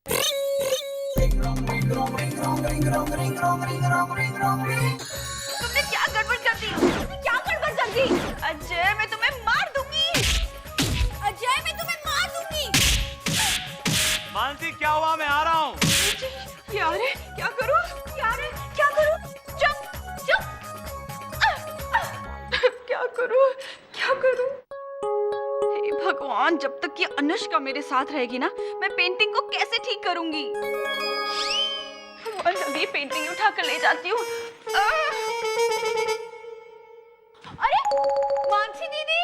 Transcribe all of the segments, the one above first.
तुमने क्या गड़बड़ कर दी? क्या गड़बड़ कर दी? अजय, मैं तुम्हें मार दूंगी। अजय, मैं तुम्हें मार दूंगी। मानसी, क्या हुआ? मैं आ रहा हूँ। यार, क्या करूँ? यार, क्या करूँ? चुप, चुप। क्या करूँ? क्या करूँ? हे भगवान, जब तक ये अनुष्का मेरे साथ रहेगी ना, मैं पेंटिंग को कैसे ठीक करूंगी? अभी पेंटिंग उठा कर ले जाती हूँ। अरे मानसी दीदी,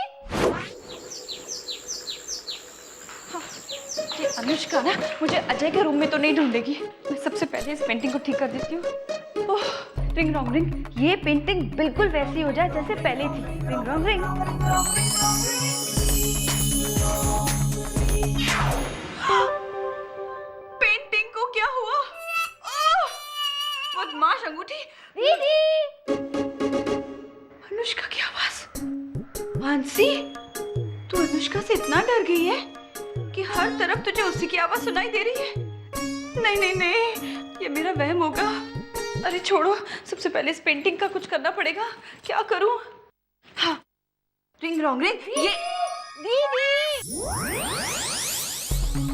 ये अनुष्का ना मुझे अजय के रूम में तो नहीं ढूंढेगी। मैं सबसे पहले इस पेंटिंग को ठीक कर देती हूँ। ओह, रिंग रॉन्ग रिंग, ये पेंटिंग बिल्कुल वैसी हो जाए जैसे पहले थी। Ring wrong ring. पेंटिंग को क्या हुआ? बदमाश अंगूठी। दीदी, अनुष्का की आवाज। मानसी, तू अनुष्का से इतना डर गई है कि हर तरफ तुझे उसी की आवाज सुनाई दे रही है। नहीं नहीं नहीं, ये मेरा वहम होगा। अरे छोड़ो, सबसे पहले इस पेंटिंग का कुछ करना पड़ेगा। क्या करूं? हाँ, रिंग रॉन्ग रिंग, ये दीदी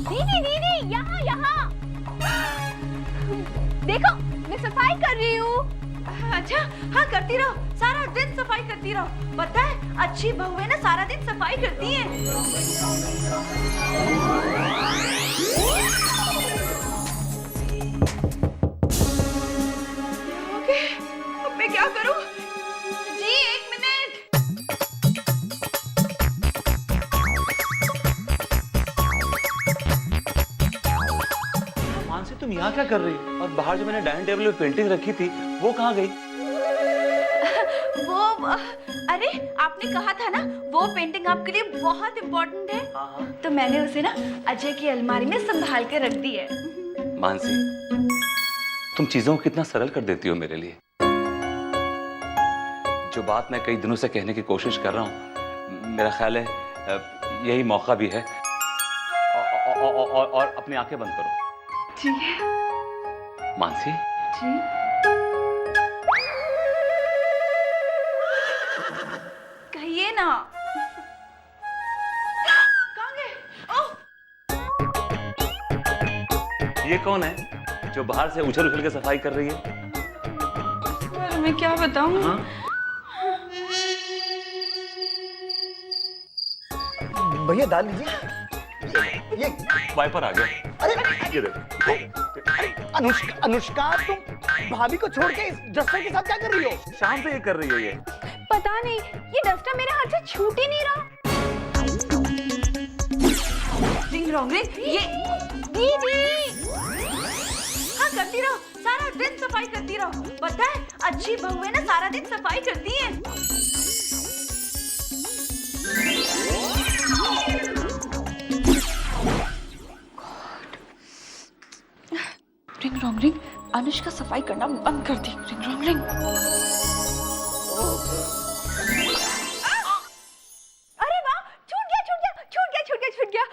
दीदी दीदी, यहाँ यहाँ देखो, मैं सफाई कर रही हूँ। अच्छा, हाँ करती रहो, सारा दिन सफाई करती रहो। पता है, अच्छी बहुएं ना सारा दिन सफाई करती हैं। ओके, अब मैं क्या करूँ? जी, एक मिनट। मानसी, तुम यहाँ क्या कर रही हो? और बाहर जो मैंने डाइनिंग टेबल पे पेंटिंग रखी थी, वो कहाँ गई? वो अरे, आपने कहा था ना वो पेंटिंग आपके लिए बहुत इम्पोर्टेंट है, तो मैंने उसे ना अजय की अलमारी में संभाल के रख दी है। मानसी, तुम चीजों को कितना सरल कर देती हो मेरे लिए। जो बात मैं कई दिनों से कहने की कोशिश कर रहा हूँ, मेरा ख्याल है यही मौका भी है। और अपनी आंखें बंद करो। ठीक है। मानसी जी, कहिए ना। कहाँ गए? ओह, ये कौन है जो बाहर से उछल उछल के सफाई कर रही है? पर मैं क्या बताऊं? हाँ? भैया डाल लीजिए। ये वाइपर आ गया। अरे ये देखो। अनुष्का, अनुष्का तुम भाभी को छोड़ के इस डस्टर के साथ क्या कर रही हो? शाम से ये कर रही है ये। पता नहीं, ये डस्टर मेरे हाथ से छूट ही नहीं रहा। रिंग रॉन्ग रिंग, ये दीदी। हाँ करती रहो, सारा दिन सफाई करती रहो। पता है, अच्छी बहुएं ना सारा दिन सफाई करती हैं। रिंग रॉन्ग रिंग, अनुष्का सफाई करना बंद कर दी। Ring wrong ring. अरे वाह, छूट गया छूट गया छूट गया छूट गया छूट गया।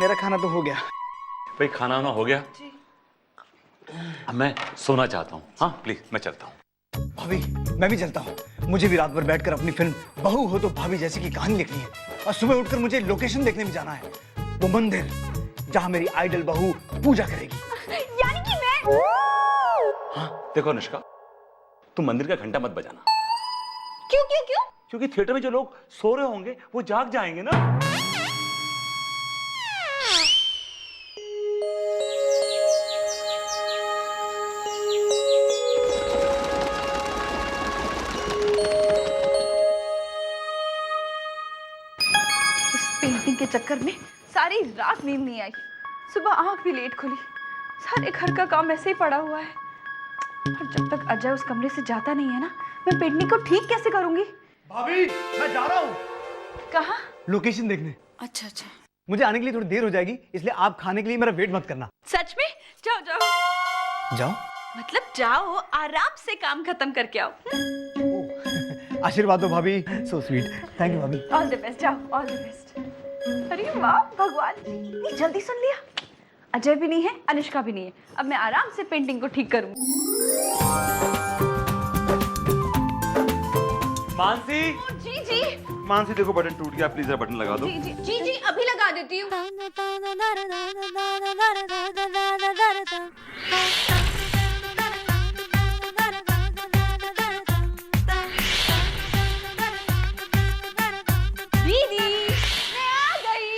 मेरा खाना तो हो गया। भाई, खाना वाना हो गया? जी। अब मैं सोना चाहता हूँ। हाँ प्लीज, मैं चलता हूँ। भाभी, मैं भी चलता हूँ। मुझे भी रात भर बैठकर अपनी फिल्म बहू हो तो भाभी जैसी की कहानी लिखनी है, और सुबह उठकर मुझे लोकेशन देखने भी जाना है। वो मंदिर जहाँ मेरी आइडल बहू पूजा करेगी। यानी कि मैं। हाँ देखो अनुष्का, तुम मंदिर का घंटा मत बजाना। क्यों क्यों क्यों? क्योंकि थिएटर में जो लोग सो रहे होंगे वो जाग जाएंगे ना। पेंटिंग के चक्कर में सारी रात नींद नहीं आई, सुबह आंख भी लेट खुली, सारे घर का काम ऐसे ही पड़ा हुआ है। और जब तक अजय उस कमरे से जाता नहीं है ना, मैं पेंटिंग को ठीक कैसे करूंगी? भाभी, मैं जा रहा हूँ। कहाँ? लोकेशन देखने। अच्छा अच्छा। मुझे आने के लिए थोड़ी देर हो जाएगी, इसलिए आप खाने के लिए मेरा वेट मत करना। सच में? जाओ जाओ। जाओ? मतलब जाओ, आराम से काम खत्म करके आओ। आशीर्वाद दो भाभी, सो स्वीट। थैंक यू भाभी। ऑल द बेस्ट, जाओ, ऑल द बेस्ट। अरे वाह भगवान, इतनी जल्दी सुन लिया। अजय भी नहीं है, अनुष्का भी नहीं है, अब मैं आराम से पेंटिंग को ठीक करूँ। मानसी, जी जी मानसी देखो बटन टूट गया, प्लीज बटन लगा दो। जी जी जी जी अभी लगा देती हूँ। दीदी मैं आ गई।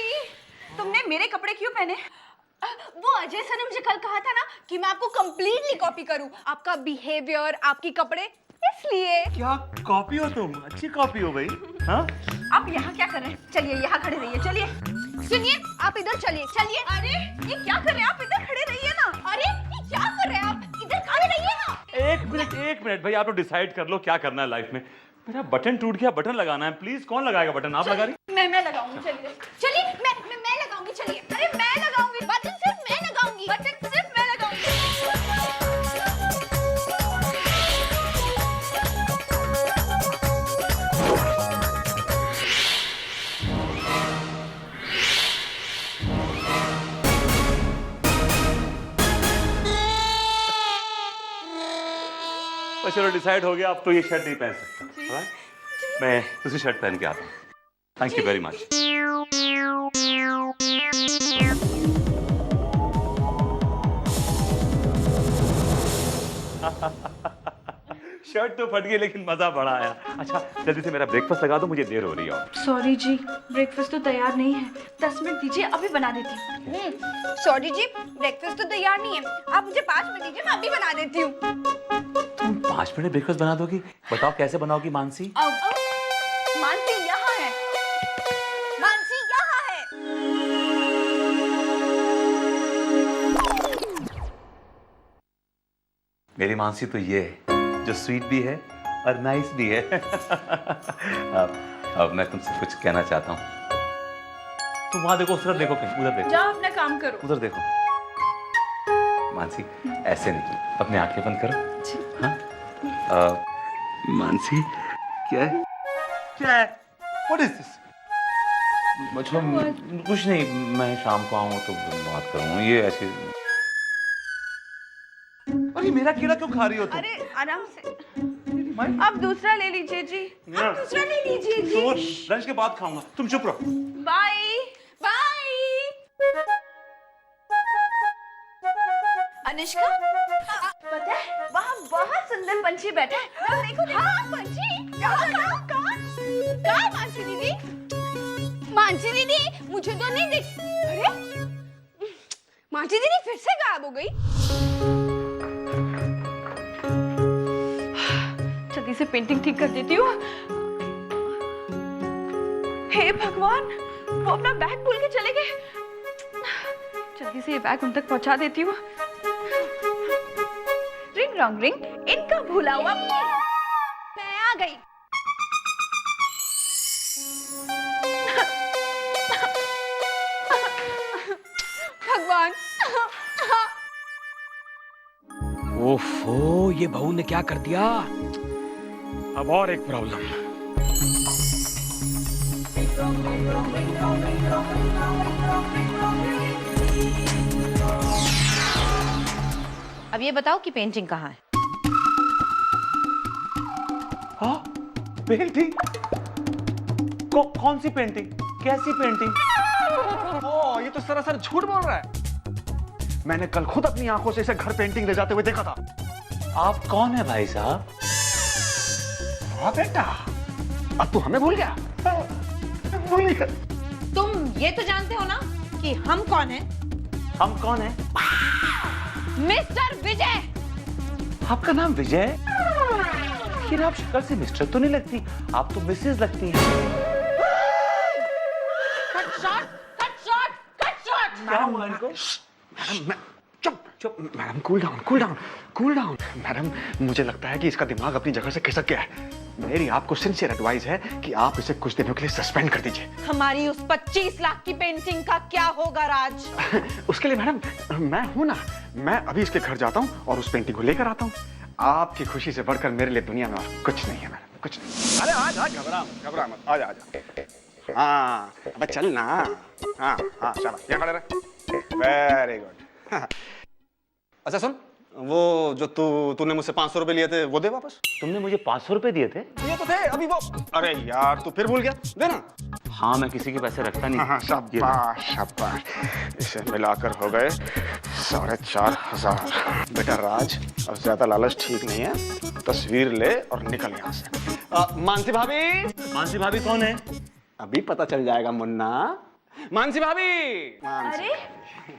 तुमने मेरे कपड़े क्यों पहने? वो अजय सर ने मुझे कल कहा था ना कि मैं आपको कंप्लीटली कॉपी करूं, आपका बिहेवियर, आपके कपड़े, इसलिए। क्या कॉपी हो तुम? अच्छी कॉपी हो भाई। हाँ? आप यहाँ क्या कर रहे हैं? चलिए यहाँ खड़े रहिए, चलिए। सुनिए, आप इधर चलिए, चलिए। अरे ये क्या कर रहे हैं आप? इधर खड़े रहिए ना। अरे ये क्या कर रहे हैं आप? इधर खड़े रहिए ना। एक मिनट भाई, आप लोग डिसाइड कर लो क्या करना है लाइफ में। मेरा बटन टूट गया, बटन लगाना है, प्लीज। कौन लगाएगा बटन? आप लगा रही? मैं लगाऊंगी, चलिए चलिए। मैं लगाऊंगी, चलिए। अरे मैं लगाऊंगी, बटन सिर्फ मैं लगाऊंगी, बटन सिर्फ मैं लगाऊंगी। चलो डिसाइड हो गया, अब तो ये शर्ट नहीं पहन सकता। Alright? मैं दूसरी शर्ट पहन के आता हूँ। Thank you very much. Shirt तो फट गई लेकिन मजा बड़ा आया। अच्छा जल्दी से मेरा ब्रेकफास्ट लगा दो, मुझे देर हो रही है। सॉरी जी, ब्रेकफास्ट तो तैयार नहीं है। 10 मिनट दीजिए, अभी बना देती हूँ। सॉरी जी, ब्रेकफास्ट तो तैयार नहीं है। आप मुझे 5 मिनट दीजिए, मैं अभी बना देती हूँ। तुम 5 मिनट ब्रेकफास्ट बना दोगी? बताओ कैसे बनाओगी मानसी? मानसी यहाँ है, मानसी यहाँ है। मेरी मानसी तो ये है जो स्वीट भी है और नाइस भी है। अब मैं तुमसे कुछ कहना चाहता हूँ। तुम वहां देखो, उस तरफ देखो, कहीं उधर देखो। जाओ अपना काम करो। उधर देखो। मानसी ऐसे नहीं, अपने आंखें बंद करो। हाँ? मानसी क्या है? क्या है? What is this? मतलब कुछ नहीं, मैं शाम को आऊँ तो बात करूँ। ये ऐसे। अरे मेरा केला क्यों खा रही हो तुम? अरे आराम से, आप दूसरा ले लीजिए जी। आप दूसरा ले लीजिए जी। तो लंच के बाद खाऊंगा, तुम चुप रहो। Bye bye. अनुष्का, पता है वहाँ बहुत सुंदर पंछी बैठा है। देखो देखो। हाँ पंछी। कहाँ मानसी दीदी? मानसी दीदी मुझे तो नहीं दिख। अरे मानसी दीदी फिर से गायब हो गई। जल्दी से पेंटिंग ठीक कर देती हूँ। हे भगवान, वो अपना बैग भूल के चले गए। जल्दी से ये बैग उन तक पहुंचा देती हूँ। रिंग रॉन्ग रिंग, इनका भूला हुआ मैं आ गई। भगवान। ओफो, ये बहू ने क्या कर दिया? अब और एक प्रॉब्लम। अब ये बताओ कि पेंटिंग कहाँ है? हाँ? पेंटिंग? कौन सी पेंटिंग? कैसी पेंटिंग? ओह, ये तो सरासर झूठ बोल रहा है। मैंने कल खुद अपनी आंखों से इसे घर पेंटिंग ले जाते हुए देखा था। आप कौन है भाई साहब? हाँ बेटा, अब तू हमें भूल गया? भूल गया। तुम ये तो जानते हो ना कि हम कौन हैं? हम कौन है? मिस्टर विजय। आपका नाम विजय? लेकिन आप शक्ल से मिस्टर तो नहीं लगती, आप तो मिसेज लगती हैं। Cut shot, cut shot, cut shot. क्या हुआ इनको? मैडम, चुप madam, cool down, cool down, cool down. Madam, मुझे लगता है कि इसका दिमाग अपनी जगह से खिसक गया है। मेरी आपको सिंसियर एडवाइस है कि आप इसे कुछ दिनों के लिए सस्पेंड कर दीजिए। हमारी उस 25 लाख की पेंटिंग का क्या होगा राज? उसके लिए मैडम मैं हूं ना। मैं अभी इसके घर जाता हूं और उस पेंटिंग को लेकर आता हूं। आपकी खुशी से बढ़कर मेरे लिए दुनिया में और कुछ नहीं है मैडम, कुछ नहीं। अरे आ जा, घबरा मत, आजा आजा। हाँ अब चल ना। हाँ हाँ शाबाश, यहाँ खड़े रह। Very good. अच्छा सुन, वो जो तूने मुझसे 500 रुपए लिए थे वो दे वापस। तुमने मुझे 500 रुपए दिए थे? ये तो थे अभी वो। अरे यार तू फिर भूल गया, देना। हाँ, मैं किसी के पैसे रखता नहीं। हाँ शाबाश शाबाश, इसे मिलाकर हो गए 4,500। बेटा राज, अब ज्यादा लालच ठीक नहीं है, तस्वीर ले और निकल यहाँ से। मानसी भाभी। मानसी भाभी कौन है? अभी पता चल जाएगा मुन्ना। मानसी भाभी। अरे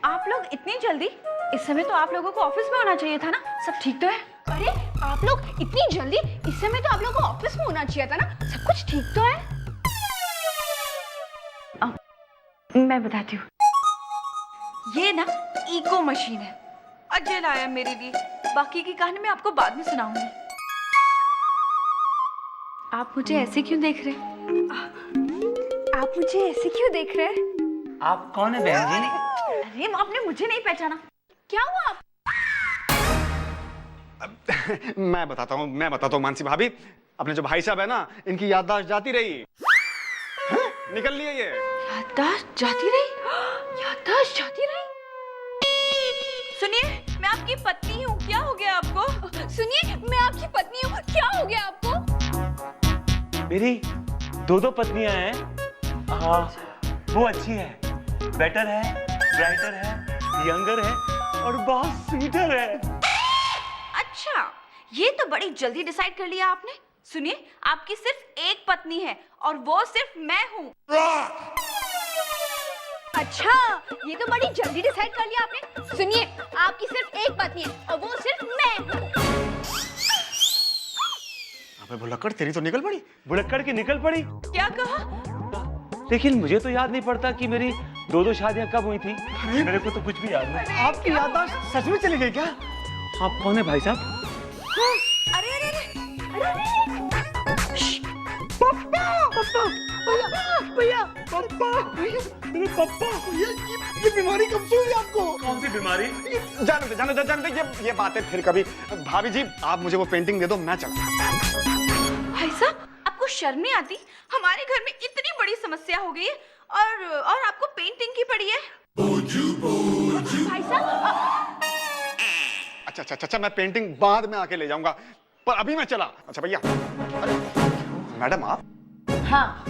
आप लोग इतनी जल्दी? इस समय तो आप लोगों को ऑफिस में होना चाहिए था ना। सब ठीक तो है? अरे आप लोग इतनी जल्दी? इस समय तो आप लोगों को ऑफिस में होना चाहिए था ना। सब कुछ ठीक तो है? मैं बताती हूँ, ये ना इको मशीन है, अजय लाया मेरे लिए। बाकी की कहानी मैं आपको बाद में सुनाऊंगी। आप मुझे ऐसे क्यों देख रहे हैं? आप मुझे ऐसे क्यों देख रहे हैं? आप कौन है बहन जी? अरे आपने मुझे नहीं पहचाना, क्या हुआ आप? मैं बताता हूँ मानसी भाभी, अपने जो भाई साहब है ना, इनकी याददाश्त जाती रही। हाँ? निकल लिए ये। याददाश्त जाती रही? याददाश्त जाती रही? सुनिए, मैं आपकी पत्नी हूँ, क्या हो गया आपको? सुनिए, मैं आपकी पत्नी हूँ, क्या हो गया आपको? मेरी 2 पत्नियां हैं। हाँ, वो अच्छी है, बेटर है, ब्राइटर है, यंगर है और बहुत स्वीटर है। अच्छा, ये तो बड़ी जल्दी डिसाइड कर लिया आपने। सुनिए, आपकी सिर्फ एक पत्नी है और वो सिर्फ मैं हूँ। अच्छा, ये तो बड़ी जल्दी डिसाइड कर लिया आपने। सुनिए, आपकी सिर्फ एक पत्नी है और वो सिर्फ मैं हूँ। अबे भुलक्कड़, तेरी तो निकल पड़ी। भुलक्कड़ की निकल पड़ी? क्या कहा? लेकिन मुझे तो याद नहीं पड़ता कि मेरी 2 शादियां कब हुई थी। मेरे को तो कुछ भी याद नहीं। आपकी याददाश्त सच में चली गई क्या? आप कौन है भाई साहब? अरे अरे अरे भैया पापा, मेरे पापा। ये बीमारी कब से हुई आपको? कौन सी बीमारी? जानते ये बातें फिर कभी। भाभी जी, आप मुझे वो पेंटिंग दे दो, मैं चलता। भाई साहब, आपको शर्म नहीं आती? हमारे घर में इतनी बड़ी समस्या हो गई है और आपको पेंटिंग की पड़ी है। भाई साहब, अच्छा, मैं पेंटिंग बाद में आके ले जाऊंगा, पर अभी मैं चला। अच्छा भैया। अरे मैडम आप? हाँ,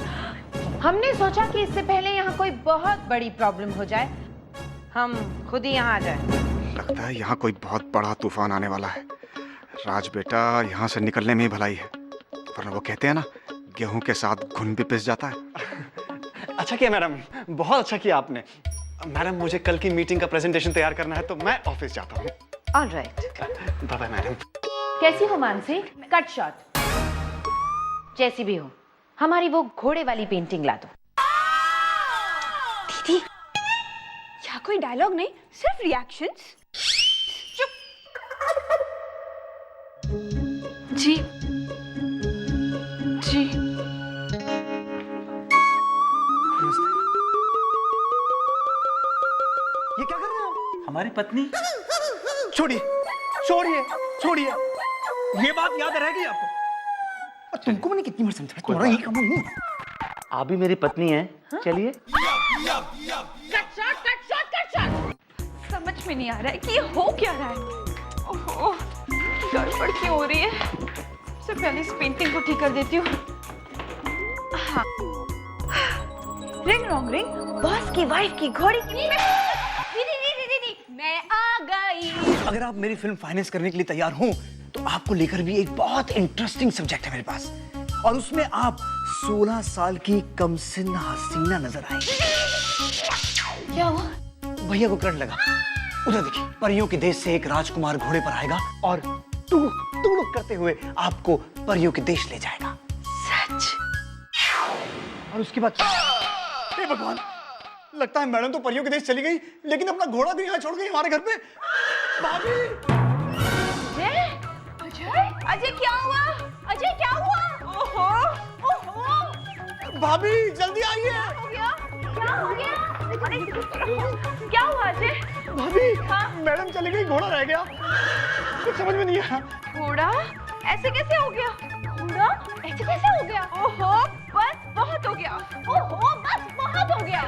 हमने सोचा कि इससे पहले यहाँ कोई बहुत बड़ी प्रॉब्लम हो जाए, हम खुद ही यहाँ आ जाए। लगता है यहाँ कोई बहुत बड़ा तूफान आने वाला है। राज बेटा, यहाँ से निकलने में ही भलाई है, वरना वो कहते हैं ना, गेहूं के साथ घुन भी पिस जाता है। अच्छा किया मैडम, बहुत अच्छा किया आपने। मैडम, मुझे कल की मीटिंग का प्रेजेंटेशन तैयार करना है, तो मैं ऑफिस जाता हूँ। All right. Bye bye madam. कैसी हो मानसी? Cut shot. जैसी भी हो, हमारी वो घोड़े वाली पेंटिंग ला दो। दीदी, यहाँ कोई डायलॉग नहीं, सिर्फ रिएक्शंस। चुप। जी जी। ये क्या कर रहे हैं आप? हमारी पत्नी। छोड़िए छोड़िए छोड़िए, ये बात याद रहेगी आपको। और तुमको मैंने कितनी बार समझाया, तुम्हारा यही काम नहीं है। आप भी मेरी पत्नी हैं। चलिए। Cut shot. समझ में नहीं आ रहा है कि ये हो क्या रहा है। ओहो, गड़बड़ क्यों हो रही है? सबसे पहले इस पेंटिंग को ठीक कर देती हूँ। हाँ। रिंग रॉन्ग रिंग, बॉस की वाइफ की घोड़ी की। दीदी, मैं आ गई। अगर आप मेरी फिल्म फाइनेंस करने के लिए तैयार हो तो आपको लेकर भी एक बहुत इंटरेस्टिंग सब्जेक्ट है मेरे पास, और उसमें आप 16 साल की कमसिन हसीना नजर आएंगी। क्या हुआ? भैया को करंट लगा। उधर देखिए, परियों के देश से एक राजकुमार घोड़े पर आएगा और टुक टुक करते हुए आपको परियों के देश ले जाएगा। सच? और उसके बाद हे भगवान, लगता है मैडम तो परियों के देश चली गई, लेकिन अपना घोड़ा भी यहाँ छोड़ गई हमारे घर पे। भाभी। अजय क्या हुआ? अजय क्या हुआ? ओहो, भाभी जल्दी आइए। क्या हो गया? अरे क्या हुआ अजय? भाभी, हाँ? मैडम चली गई, घोड़ा रह गया। कुछ समझ में नहीं आया। घोड़ा? ऐसे कैसे हो गया? घोड़ा ऐसे कैसे हो गया? ओहो, बस बहुत हो गया। ओहो बस बहुत हो गया।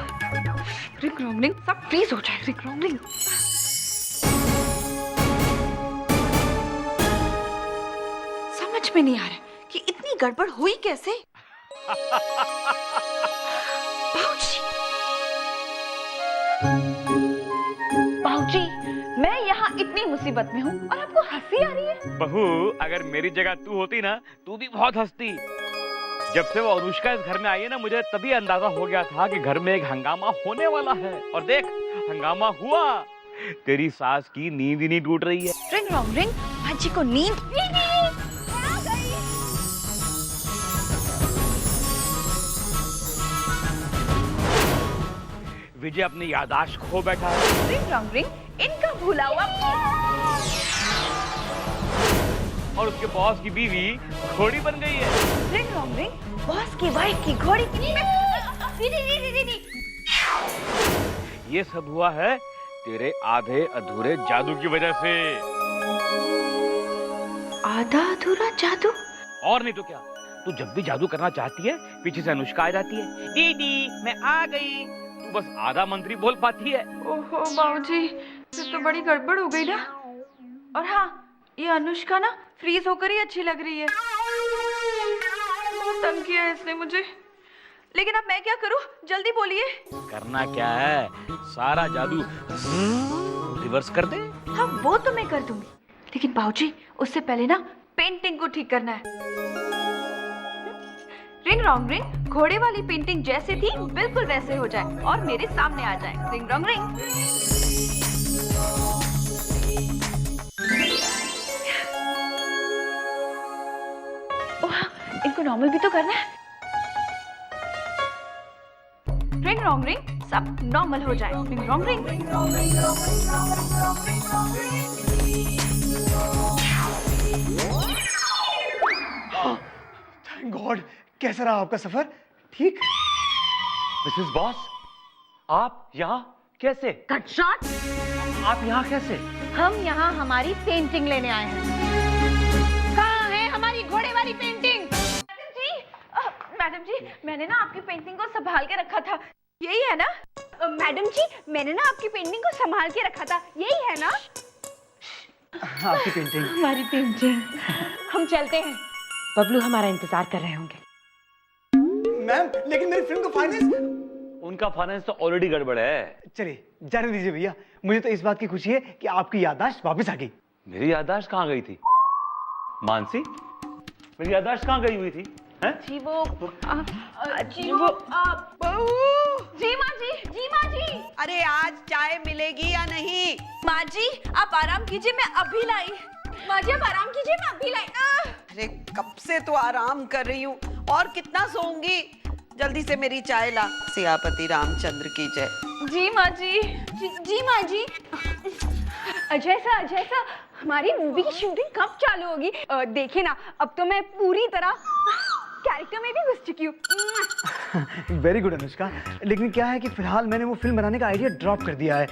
रिंग रोंग रिंग सब फ्रीज हो जाए। रिंग रोंग रिंग। समझ में नहीं आ रहा कि इतनी गड़बड़ हुई कैसे। बाबूजी, मैं यहाँ इतनी मुसीबत में हूँ और आपको हंसी आ रही है। बहू, अगर मेरी जगह तू होती ना, तू भी बहुत हंसती। जब से वो अनुष्का इस घर में आई है ना, मुझे तभी अंदाजा हो गया था कि घर में एक हंगामा होने वाला है। और देख, हंगामा हुआ। तेरी सास की नींद ही नहीं टूट रही है। रिंग रोंग रिंग, भाजी को नींद विजय अपनी याददाश्त खो बैठा है। रिंग रोंग रिंग, इनका भूला हुआ। और उसके बॉस की बीवी घोड़ी बन गई है। रिंग रोंग रिंग, बॉस की वाइफ की घोड़ी की ये सब हुआ है तेरे आधे अधूरे जादू की वजह से। आधा अधूरा जादू? और नहीं तो क्या। तू जब भी जादू करना चाहती है, पीछे से अनुष्का आ जाती है, दीदी मैं आ गई। तू बस आधा मंत्री बोल पाती है। ओहो बाबूजी, फिर तो बड़ी गड़बड़ हो गई ना। और हाँ, ये अनुष्का ना फ्रीज होकर ही अच्छी लग रही है। बहुत तंग किया है इसने मुझे। लेकिन अब मैं क्या करूं? जल्दी बोलिए। करना क्या है, सारा जादू रिवर्स कर दे। हाँ वो तो मैं कर दूंगी, लेकिन बाबूजी उससे पहले ना पेंटिंग को ठीक करना है। रिंग रोंग रिंग, घोड़े वाली पेंटिंग जैसे थी बिल्कुल वैसे हो जाए और मेरे सामने आ जाए। रिंग रोंग रिंग। ओह, इनको नॉर्मल भी तो करना है। रिंग रोंग रिंग, सब नॉर्मल हो जाए। रिंग रोंग रिंग। Thank God. कैसा रहा आपका सफर? ठीक? मिसेस बॉस, आप यहाँ कैसे? Cut shot. आप यहाँ कैसे? हम यहाँ हमारी पेंटिंग लेने आए हैं। कहाँ है हमारी घोड़े वाली पेंटिंग? मैडम जी, मैंने ना आपकी पेंटिंग को संभाल के रखा था। यही है ना? मैडम जी, मैंने ना आपकी पेंटिंग को संभाल के रखा था। यही है ना? आपकी पेंटिंग। हमारी पेंटिंग। हम चलते हैं, बबलू हमारा इंतजार कर रहे होंगे। मैम, लेकिन मेरी फिल्म का फाइनेंस। उनका फाइनेंस तो ऑलरेडी गड़बड़ है। चलिए जाने दीजिए भैया। मुझे तो इस बात की खुशी है कि आपकी याददाश्त वापस आ गई। मेरी याददाश्त कहाँ गई थी? मानसी, मेरी याददाश्त कहाँ गई हुई थी? हैं? जी वो बहू। जी माँ जी, जी माँ जी। अरे आज चाय मिलेगी या नहीं? माँ जी आप आराम कीजिए, मैं अभी लाई। माँ जी आप आराम कीजिए, मैं अभी लाई। अरे कब से तो आराम कर रही हूँ, और कितना सोऊंगी? जल्दी से मेरी चाय ला। सियापति रामचंद्र की जय। जी माँ जी। जी माँ जी। अजय सा हमारी मूवी की शूटिंग कब चालू होगी? देखिए ना, अब तो मैं पूरी तरह कैरेक्टर में भी घुस चुकी हूँ। Very good Anushka. लेकिन क्या है कि फिलहाल मैंने वो फिल्म बनाने का आइडिया ड्रॉप कर दिया है,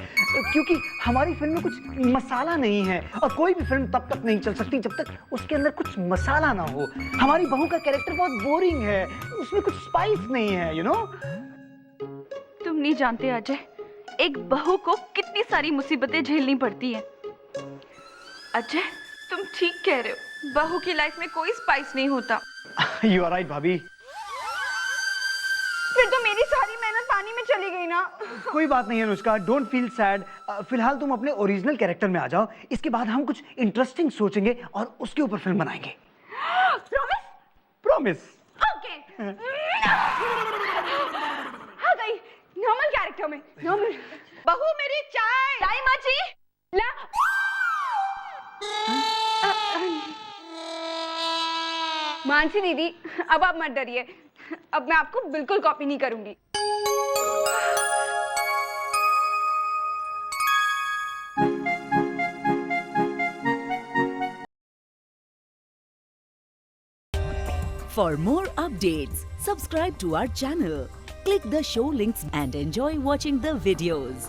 क्योंकि हमारी फिल्म में कुछ मसाला नहीं है। और कोई भी फिल्म तब तक नहीं चल सकती जब तक उसके अंदर कुछ मसाला ना हो। हमारी बहू का कैरेक्टर बहुत बोरिंग है, उसमें कुछ स्पाइस नहीं है, यू नो। तुम नहीं जानते अजय, एक बहू को कितनी सारी मुसीबतें झेलनी पड़ती हैं। अजय तुम ठीक कह रहे हो, बहू की लाइफ में कोई स्पाइस नहीं होता। यू आर राइट भाभी। फिर तो मेरी सारी मेहनत पानी में चली गई ना। कोई बात नहीं है अनुष्का, डोंट फील सैड। फिलहाल तुम अपने ओरिजिनल कैरेक्टर में आ जाओ। इसके बाद हम कुछ इंटरेस्टिंग सोचेंगे और उसके ऊपर फिल्म बनाएंगे। प्रॉमिस? प्रॉमिस। ओके। आ गई नॉर्मल कैरेक्टर में। नॉर्मल। बहू मेरी चाय। चाय माँ जी ला। मानसी दीदी, अब आप मत डरिए, अब मैं आपको बिल्कुल कॉपी नहीं करूंगी। For more updates, subscribe to our channel, click the show links and enjoy watching the videos.